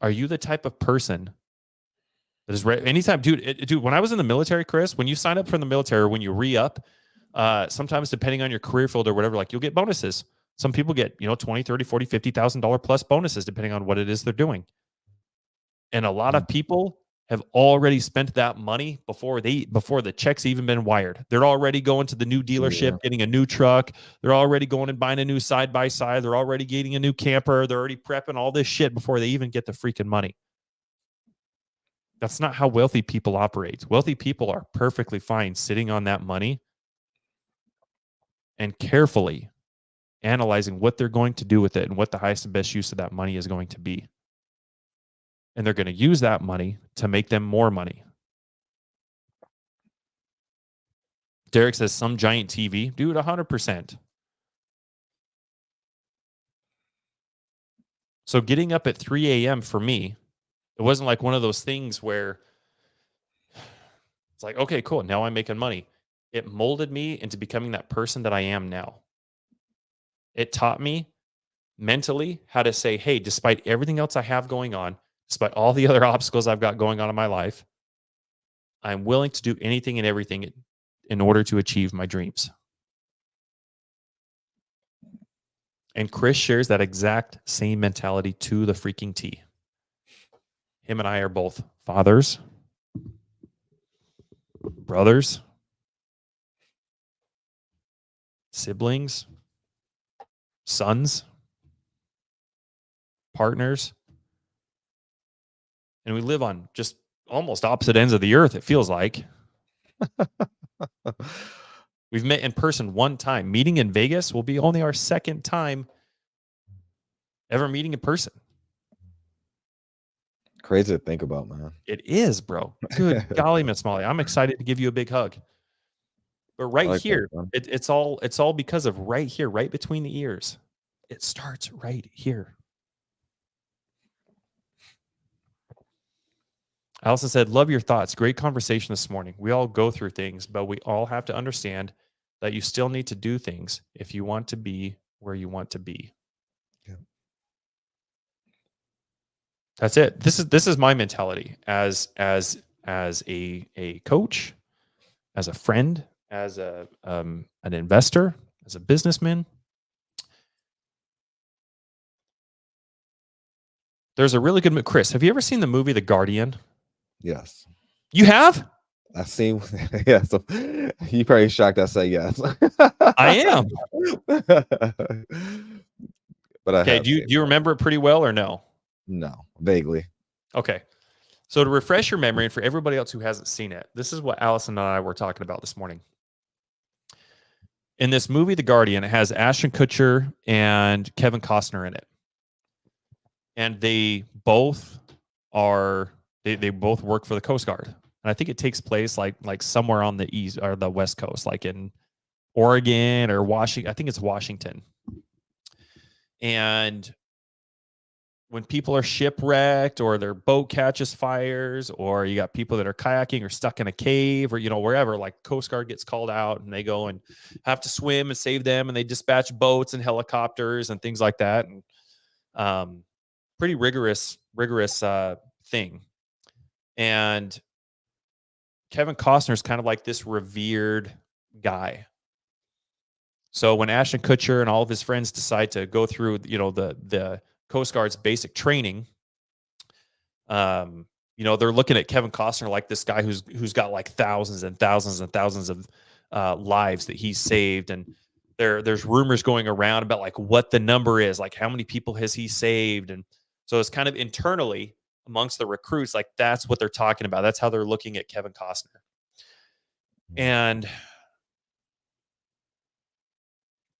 Are you the type of person that is ready? Anytime, dude, when I was in the military, Chris, when you sign up for the military or when you re-up, sometimes depending on your career field or whatever, like you'll get bonuses. Some people get, $20, $30, $40, $50,000 plus bonuses depending on what it is they're doing. And a lot of people have already spent that money before the check's even been wired. They're already going to the new dealership, getting a new truck. They're already going and buying a new side-by-side. They're already getting a new camper. They're already prepping all this shit before they even get the freaking money. That's not how wealthy people operate. Wealthy people are perfectly fine sitting on that money and carefully analyzing what they're going to do with it and what the highest and best use of that money is going to be. And they're going to use that money to make them more money. Derek says some giant TV. Dude, 100%. So getting up at 3 a.m. for me, it wasn't like one of those things where it's like, okay, cool, now I'm making money. It molded me into becoming that person that I am now. It taught me mentally how to say, hey, despite everything else I have going on, despite all the other obstacles I've got going on in my life, I'm willing to do anything and everything in order to achieve my dreams. And Chris shares that exact same mentality to the freaking T. Him and I are both fathers, brothers, siblings, sons, partners. And we live on just almost opposite ends of the earth, it feels like. We've met in person one time. Meeting in Vegas will be only our second time ever meeting in person. Crazy to think about, man. It is, bro. Good golly, Miss Molly. I'm excited to give you a big hug. But right here, it's all because of right here, right between the ears. It starts right here. Allison said, love your thoughts. Great conversation this morning. We all go through things, but we all have to understand that you still need to do things if you want to be where you want to be. Yeah. That's it. This is my mentality as a coach, as a friend, as an investor, as a businessman. There's a really good movie. Chris, have you ever seen the movie The Guardian? Yes. You have? I've seen. Yeah. So you probably shocked I say yes. I am. But I okay. Do you remember it pretty well or no? No, vaguely. Okay. So to refresh your memory, and for everybody else who hasn't seen it, this is what Allison and I were talking about this morning. In this movie, The Guardian, it has Ashton Kutcher and Kevin Costner in it. And they both are they both work for the Coast Guard. And I think it takes place like somewhere on the east or the west coast, like in Oregon or Washington. I think it's Washington. And when people are shipwrecked or their boat catches fires, or you got people that are kayaking or stuck in a cave or, wherever, like Coast Guard gets called out and they go and have to swim and save them. And they dispatch boats and helicopters and things like that. And pretty rigorous thing. And Kevin Costner is kind of like this revered guy. So when Ashton Kutcher and all of his friends decide to go through, the Coast Guard's basic training, they're looking at Kevin Costner like this guy who's got like thousands and thousands and thousands of lives that he's saved. And there's rumors going around about like what the number is, like how many people has he saved. And so it's kind of internally amongst the recruits, like that's what they're talking about. That's how they're looking at Kevin Costner. And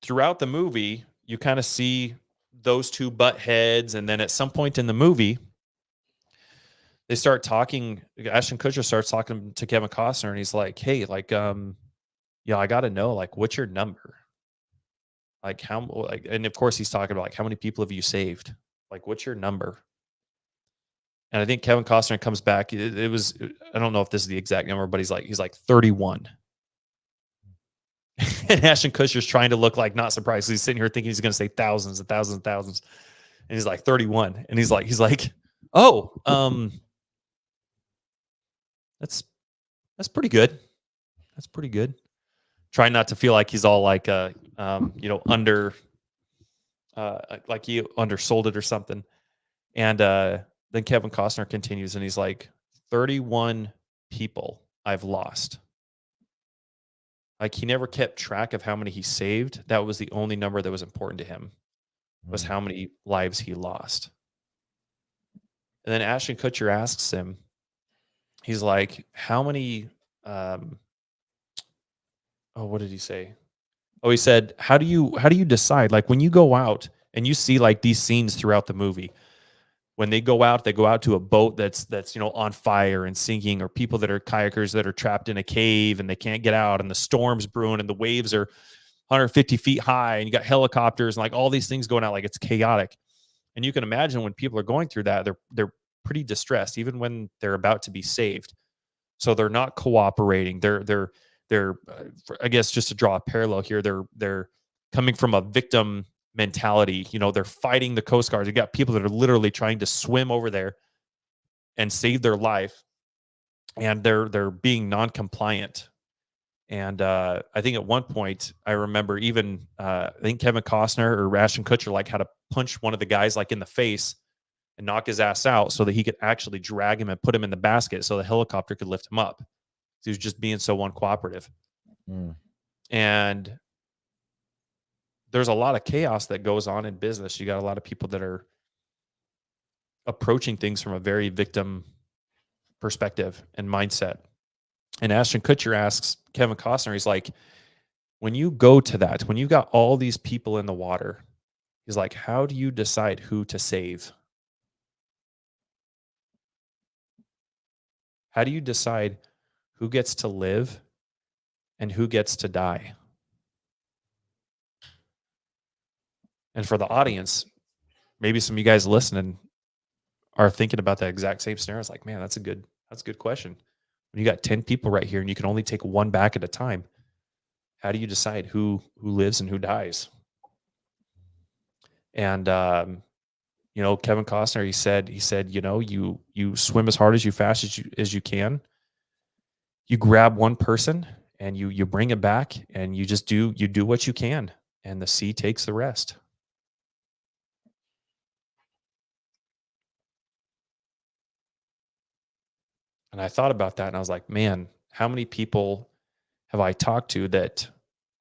throughout the movie, you kind of see those two butt heads. And then at some point in the movie, they start talking. Ashton Kutcher starts talking to Kevin Costner, and he's like, hey, like, I got to know, like, what's your number? Like and of course he's talking about like, how many people have you saved? Like, what's your number? And I think Kevin Costner comes back. It was, I don't know if this is the exact number, but he's like 31. And Ashton Kutcher's trying to look like not surprised. He's sitting here thinking he's going to say thousands and thousands and thousands. And he's like 31. And he's like, oh, that's pretty good. That's pretty good. Trying not to feel like he's all like, under, like he undersold it or something. And then Kevin Costner continues and he's like, 31 people I've lost. Like he never kept track of how many he saved. That was the only number that was important to him, was how many lives he lost. And then Ashton Kutcher asks him, he's like, how many, what did he say? Oh, he said, how do you decide? Like when you go out and you see like these scenes throughout the movie, when they go out to a boat that's on fire and sinking, or people that are kayakers that are trapped in a cave and they can't get out, and the storm's brewing and the waves are 150 feet high, and you got helicopters and like all these things going out, like it's chaotic. And you can imagine when people are going through that, they're pretty distressed, even when they're about to be saved. So they're not cooperating. They're I guess just to draw a parallel here, they're coming from a victim mentality. They're fighting the Coast Guard. You got people that are literally trying to swim over there and save their life, and they're being non-compliant. And I think at one point, I remember even I think Kevin Costner or Ashton Kutcher like had to punch one of the guys like in the face and knock his ass out so that he could actually drag him and put him in the basket so the helicopter could lift him up. He was just being so uncooperative. And there's a lot of chaos that goes on in business. You got a lot of people that are approaching things from a very victim perspective and mindset. And Ashton Kutcher asks Kevin Costner, he's like, when you go to that, when you got all these people in the water, he's like, how do you decide who to save? How do you decide who gets to live and who gets to die? And for the audience, maybe some of you guys listening are thinking about that exact same scenario. It's like, man, that's a good That's a good question. When you got 10 people right here and you can only take one back at a time, how do you decide who lives and who dies? And you know, Kevin Costner, he said, you know, you swim as hard as fast as you can. You grab one person and you bring it back, and you do what you can, and the sea takes the rest. And I thought about that, and I was like, man, how many people have I talked to that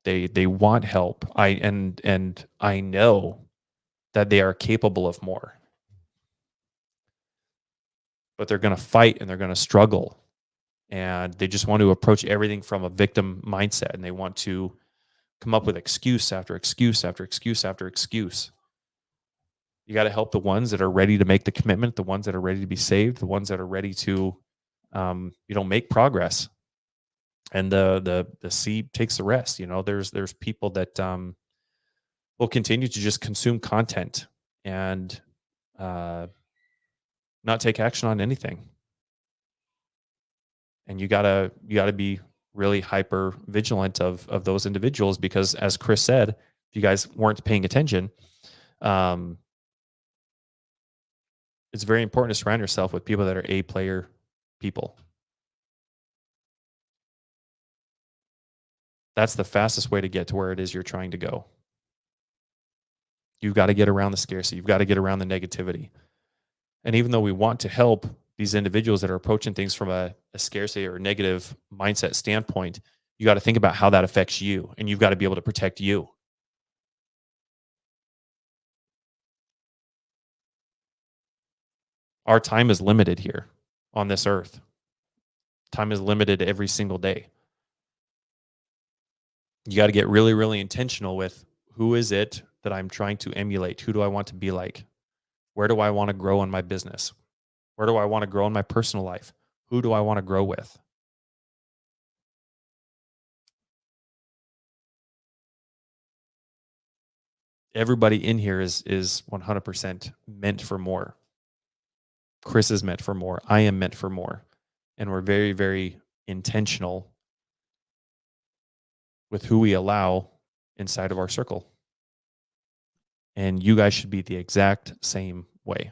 they want help? I know that they are capable of more, but they're going to fight and they're going to struggle, and they just want to approach everything from a victim mindset, and they want to come up with excuse after excuse after excuse after excuse. You got to help the ones that are ready to make the commitment, the ones that are ready to be saved, the ones that are ready to make progress. And the sea takes the rest. You know, there's people that will continue to just consume content and not take action on anything. And you gotta be really hyper vigilant of those individuals, because, as Chris said, if you guys weren't paying attention, it's very important to surround yourself with people that are A-player people. That's the fastest way to get to where it is you're trying to go. You've got to get around the scarcity. You've got to get around the negativity. And even though we want to help these individuals that are approaching things from a scarcity or negative mindset standpoint, you got to think about how that affects you, and you've got to be able to protect you. Our time is limited here on this earth. Time is limited every single day. You got to get really, really intentional with who is it that I'm trying to emulate? Who do I want to be like? Where do I want to grow in my business? Where do I want to grow in my personal life? Who do I want to grow with? Everybody in here is 100% meant for more. Chris is meant for more. I am meant for more. And we're very, very intentional with who we allow inside of our circle. And you guys should be the exact same way.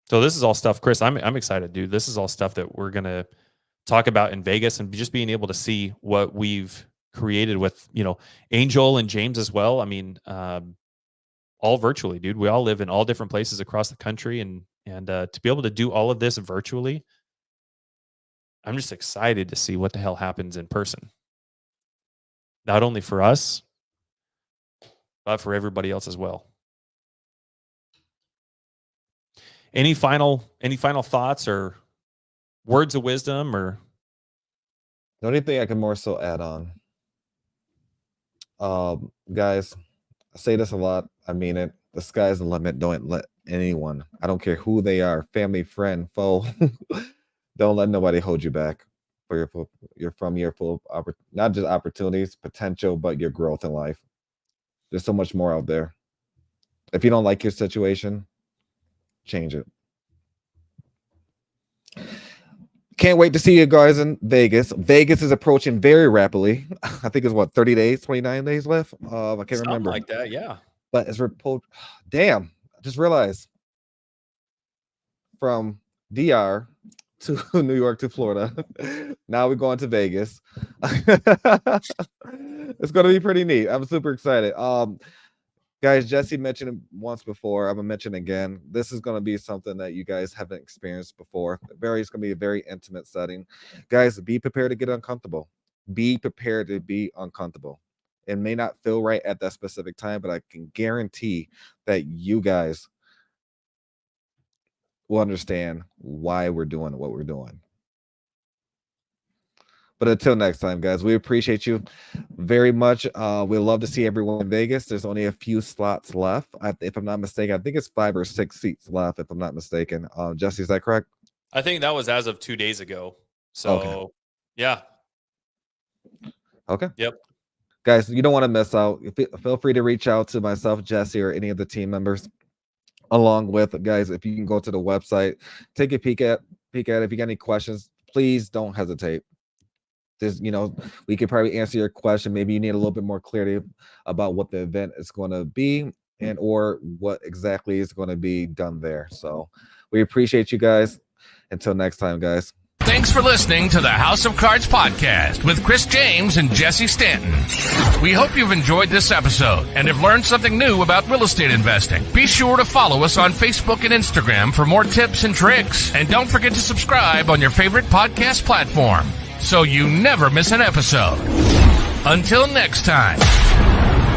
So this is all stuff, Chris, I'm excited, dude. This is all stuff that we're going to talk about in Vegas, and just being able to see what we've created with, you know, Angel and James as well. I mean, all virtually, dude. We all live in all different places across the country, and to be able to do all of this virtually, I'm just excited to see what the hell happens in person. Not only for us, but for everybody else as well. Any final thoughts or words of wisdom? Or the only thing I can more so add on, guys, I say this a lot, I mean it, the sky's the limit. Don't let anyone, I don't care who they are, family, friend, foe, don't let nobody hold you back for your full not just opportunities, potential, but your growth in life. There's so much more out there. If you don't like your situation, change it. Can't wait to see you guys in Vegas. Vegas is approaching very rapidly. I think it's what, 30 days, 29 days left. I can't remember. Like that, yeah. But it's damn, I just realized, from DR to New York to Florida. Now we're going to Vegas. It's going to be pretty neat. I'm super excited. Guys, Jesse mentioned it once before. I'm going to mention again. This is going to be something that you guys haven't experienced before. It's going to be a very intimate setting. Guys, be prepared to get uncomfortable. Be prepared to be uncomfortable. It may not feel right at that specific time, but I can guarantee that you guys will understand why we're doing what we're doing. But until next time, guys, we appreciate you very much. We'd love to see everyone in Vegas. There's only a few slots left. If I'm not mistaken, I think it's 5 or 6 seats left, if I'm not mistaken. Jesse, is that correct? I think that was as of 2 days ago. So, okay. Yeah. Okay. Yep. Guys, you don't want to miss out. Feel free to reach out to myself, Jesse, or any of the team members. along with, guys, if you can go to the website, take a peek at it. If you got any questions, please don't hesitate. There's, we could probably answer your question. Maybe you need a little bit more clarity about what the event is going to be and or what exactly is going to be done there. So we appreciate you guys. Until next time, guys. Thanks for listening to the House of Cards podcast with Chris James and Jesse Stanton. We hope you've enjoyed this episode and have learned something new about real estate investing. Be sure to follow us on Facebook and Instagram for more tips and tricks. And don't forget to subscribe on your favorite podcast platform so you never miss an episode. Until next time.